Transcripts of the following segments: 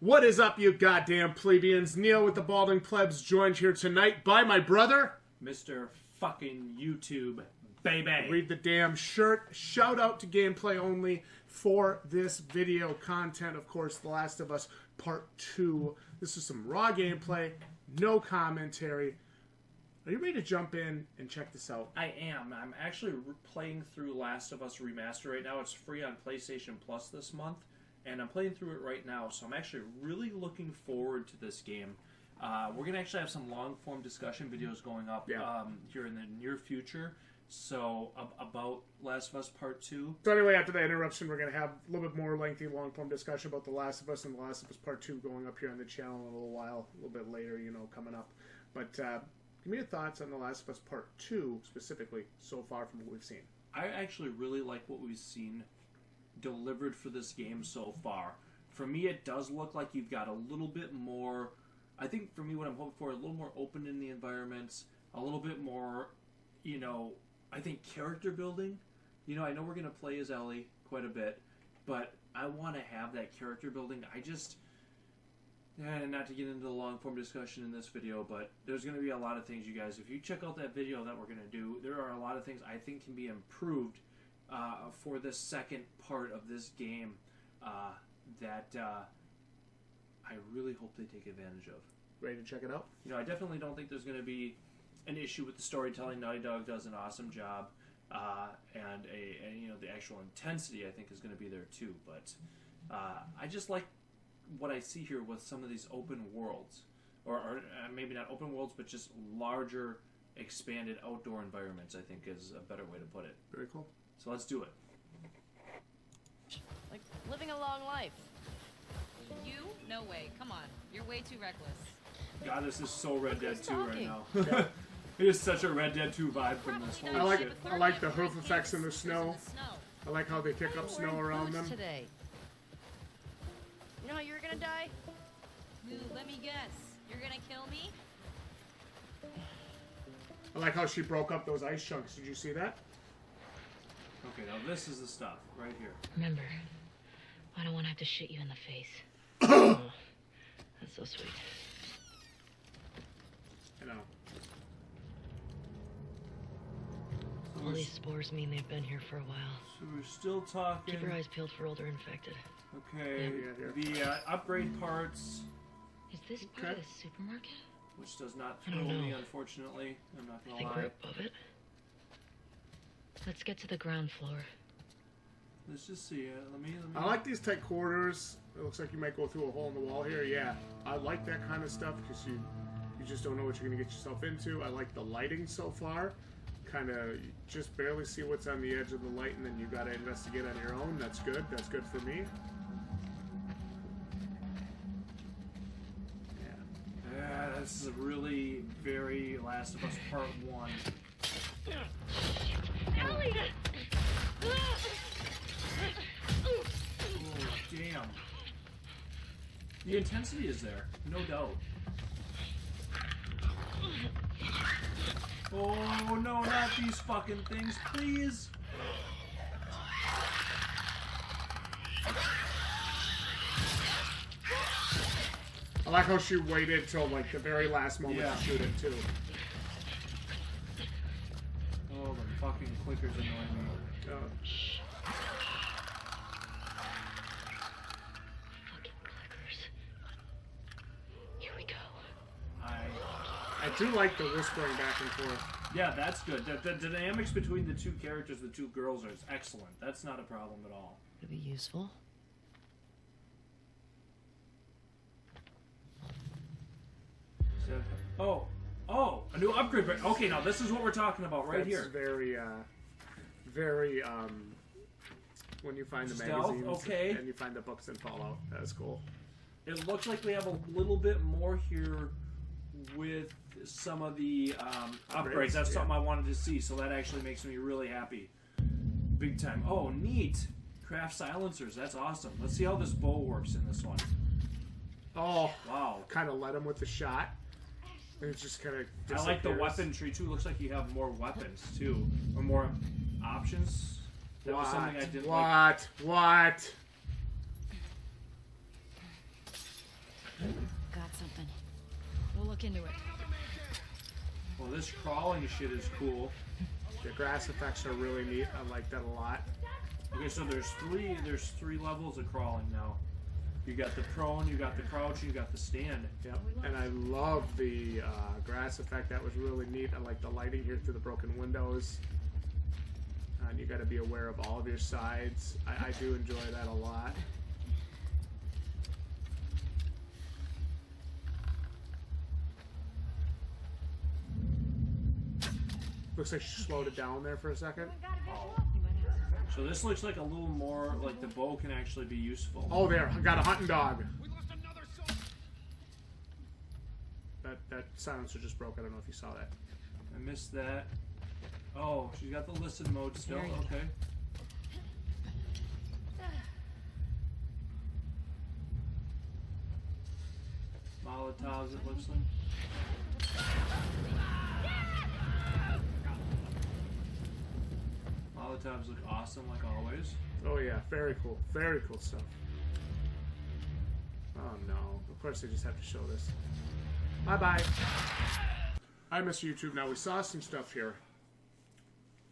What is up, you goddamn plebeians? Neil with the Balding Plebs, joined here tonight by my brother, Mr. fucking YouTube, baby. Read the damn shirt. Shout out to Gameplay Only for this video content. Of course, The Last of Us Part 2. This is some raw gameplay, no commentary. Are you ready to jump in and check this out? I am. I'm actually playing through Last of Us Remastered right now. It's free on PlayStation Plus this month, and I'm playing through it right now, so I'm actually really looking forward to this game. We're going to actually have some long-form discussion videos going up here in the near future, so about Last of Us Part 2. So anyway, after that interruption, we're going to have a little bit more lengthy, long-form discussion about The Last of Us and The Last of Us Part 2 going up here on the channel in a little while, a little bit later, you know, coming up. But give me your thoughts on The Last of Us Part 2, specifically, so far from what we've seen. I actually really like what we've seen delivered for this game so far. For me, it does look like you've got a little bit more, I think for me what I'm hoping for, a little more open in the environments, a little bit more, you know, I think character building. You know, I know we're going to play as Ellie quite a bit, but I want to have that character building. I just, not to get into the long form discussion in this video, but there's going to be a lot of things, you guys. If you check out that video that we're going to do, there are a lot of things I think can be improved for the second part of this game that I really hope they take advantage of. Ready to check it out? You know, I definitely don't think there's going to be an issue with the storytelling. Naughty Dog does an awesome job, and you know, the actual intensity I think is going to be there too. But I just like what I see here with some of these open worlds, or maybe not open worlds, but just larger, expanded outdoor environments. I think is a better way to put it. Very cool. So let's do it. Like living a long life. You? No way. Come on. You're way too reckless. God, this is so Red Dead 2 right talking? now. It is such a Red Dead 2 vibe from this. Probably Holy not. shit. I like the hoof effects in the There's snow. I like how they kick Why are up you snow wearing around boots them. today? You know how you were gonna die? Ooh, let me guess. You're gonna kill me? I like how she broke up those ice chunks. Did you see that? Okay, now this is the stuff right here. Remember, I don't want to have to shit you in the face. Oh, that's so sweet. You know. All these spores mean they've been here for a while. So we're still talking. Keep your eyes peeled for older infected. Okay, Yeah. the upgrade parts, Is this part of the supermarket? which does not I thrill don't me, know. unfortunately. I'm not I gonna think lie. we're above it. Let's get to the ground floor. Let's just see. Let me. I like these tight quarters. It looks like you might go through a hole in the wall here. Yeah, I like that kind of stuff because you just don't know what you're going to get yourself into. I like the lighting so far. Kind of just barely see what's on the edge of the light, and then you got to investigate on your own. That's good. That's good for me. Yeah, this is a really very Last of Us Part 1. Ellie! Oh, damn. The intensity is there, no doubt. Oh no, not these fucking things, please! I like how she waited till like the very last moment Yeah. to shoot it too. Oh, the fucking clickers annoy me. Fucking clickers. Here we go. I do like the whispering back and forth. Yeah, that's good. The dynamics between the two characters, the two girls, is excellent. That's not a problem at all. It'd be useful. Oh, a new upgrade. Okay, now this is what we're talking about right That's here. very when you find the Stealth, magazines okay. and you find the books in Fallout. That's cool. It looks like we have a little bit more here with some of the upgrades. That's something I wanted to see, so that actually makes me really happy. Big time. Oh, neat. Craft silencers. That's awesome. Let's see how this bow works in this one. Oh, Wow. kind of let him with the shot. And it just kind of I like the weapon tree, too. Looks like you have more weapons, too. Or more options. That was something I didn't like. What? look into it. Well, this crawling shit is cool. The grass effects are really neat. I like that a lot. Okay, so there's three levels of crawling now. You got the prone, you got the crouch, you got the stand. Yep. And I love the grass effect. That was really neat. I like the lighting here through the broken windows. And you got to be aware of all of your sides. I do enjoy that a lot. Looks like she slowed it down there for a second. So this looks like a little more like the bow can actually be useful. Oh, there! I got a hunting dog. That silencer just broke. I don't know if you saw that. I missed that. Oh, she's got the listen mode still. There you go. Okay. Molotovs, it looks like. Molotovs look awesome, like always. Oh yeah, very cool. Very cool stuff. Oh no. Of course they just have to show this. Bye-bye. Hi, Mr. YouTube. Now, we saw some stuff here.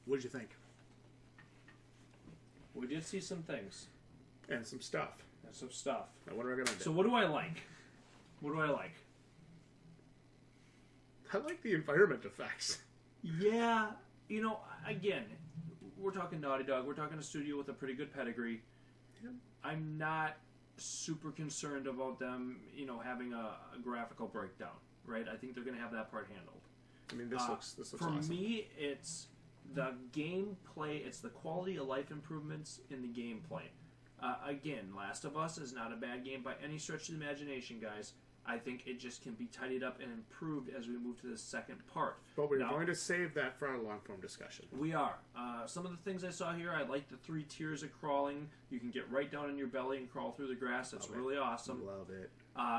What'd you think? We did see some things And some stuff. and some stuff. Now, what are we gonna do? So what do I like? What do I like? I like the environment effects. Yeah, you know, again, we're talking Naughty Dog. We're talking a studio with a pretty good pedigree. Yeah. I'm not super concerned about them, you know, having a graphical breakdown, right? I think they're going to have that part handled. I mean, this looks For awesome. me, it's the gameplay. It's the quality of life improvements in the gameplay. Again, Last of Us is not a bad game by any stretch of the imagination, guys. I think it just can be tidied up and improved as we move to the second part. But we're Now- going to save that for our long-form discussion. We are. Some of the things I saw here, I like the 3 tiers of crawling. You can get right down in your belly and crawl through the grass. It's Love it. really awesome. Love it.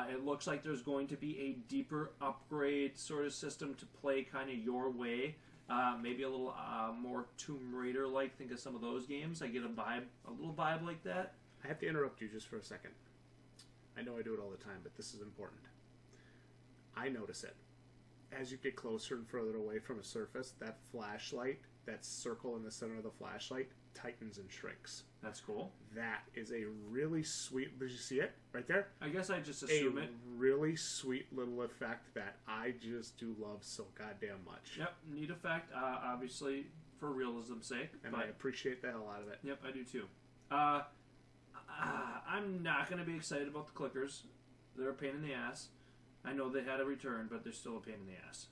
It looks like there's going to be a deeper upgrade sort of system to play kind of your way. Maybe a little more Tomb Raider-like. Think of some of those games. I get a little vibe like that. I have to interrupt you just for a second. I know I do it all the time, but this is important. I notice it. As you get closer and further away from a surface, that flashlight, that circle in the center of the flashlight, tightens and shrinks. That's cool. That is a really sweet... Did you see it? Right there? I guess I just assume it. Really sweet little effect that I just do love so goddamn much. Yep, neat effect. Obviously, for realism's sake. And but I appreciate the hell out of it. Yep, I do too. I'm not going to be excited about the clickers. They're a pain in the ass. I know they had a return, but they're still a pain in the ass.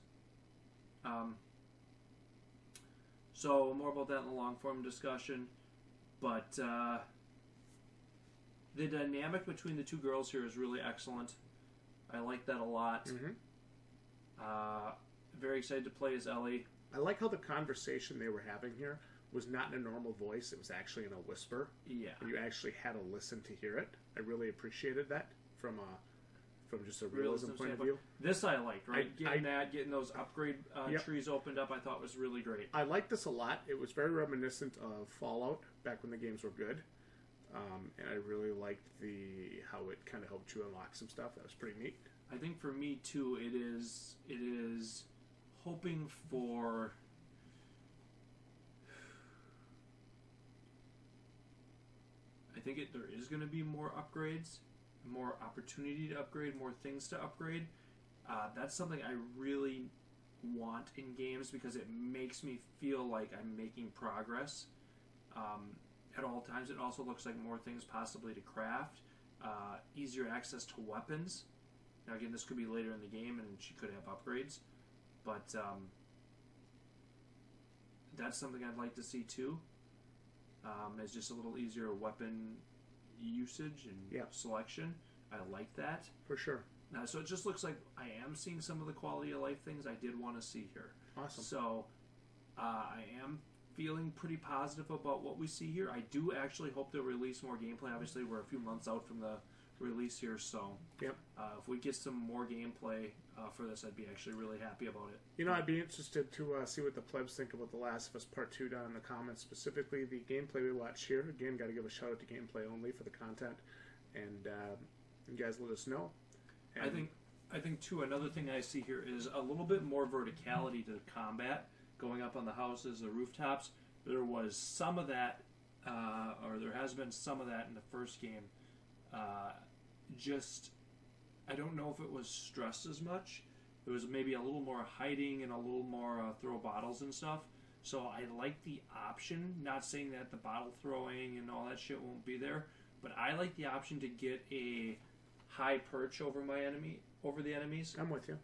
So, more about that in the long-form discussion. But the dynamic between the two girls here is really excellent. I like that a lot. Mm-hmm. Very excited to play as Ellie. I like how the conversation they were having here was not in a normal voice. It was actually in a whisper. Yeah. And you actually had to listen to hear it. I really appreciated that from just a realism point of view. This I liked, right? I Getting those upgrade Yep. trees opened up, I thought was really great. I liked this a lot. It was very reminiscent of Fallout back when the games were good. And I really liked how it kind of helped you unlock some stuff. That was pretty neat. I think for me too, it is hoping for I think there is going to be more upgrades, more opportunity to upgrade, more things to upgrade. That's something I really want in games because it makes me feel like I'm making progress at all times. It also looks like more things possibly to craft, easier access to weapons. Now again, this could be later in the game and she could have upgrades, but that's something I'd like to see too. Is just a little easier weapon usage and selection. I like that. For sure. So it just looks like I am seeing some of the quality of life things I did want to see here. Awesome. So I am feeling pretty positive about what we see here. I do actually hope they'll release more gameplay. Obviously, we're a few months out from the release here, so Yep. If we get some more gameplay for this, I'd be actually really happy about it. You know, I'd be interested to see what the plebs think about The Last of Us Part 2 down in the comments, specifically the gameplay we watched here. Again, got to give a shout out to gameplay only for the content. And you guys let us know. And I think I think, too, another thing I see here is a little bit more verticality to combat, going up on the houses, the rooftops. There was some of that, or there has been some of that in the first game. I don't know if it was stressed as much. There was maybe a little more hiding and a little more throw bottles and stuff. So I like the option, not saying that the bottle throwing and all that shit won't be there, but I like the option to get a high perch over the enemies. I'm with you.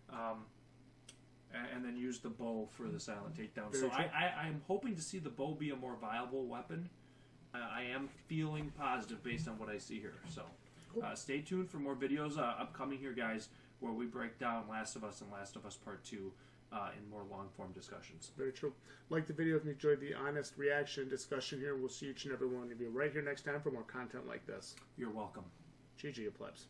And then use the bow for the silent takedown. Very So true. I'm hoping to see the bow be a more viable weapon. I am feeling positive based on what I see here. So stay tuned for more videos upcoming here, guys, where we break down Last of Us and Last of Us Part 2 in more long-form discussions. Very true. Like the video if you enjoyed the honest reaction discussion here. We'll see each and every one of you right here next time for more content like this. You're welcome. GG, plebs.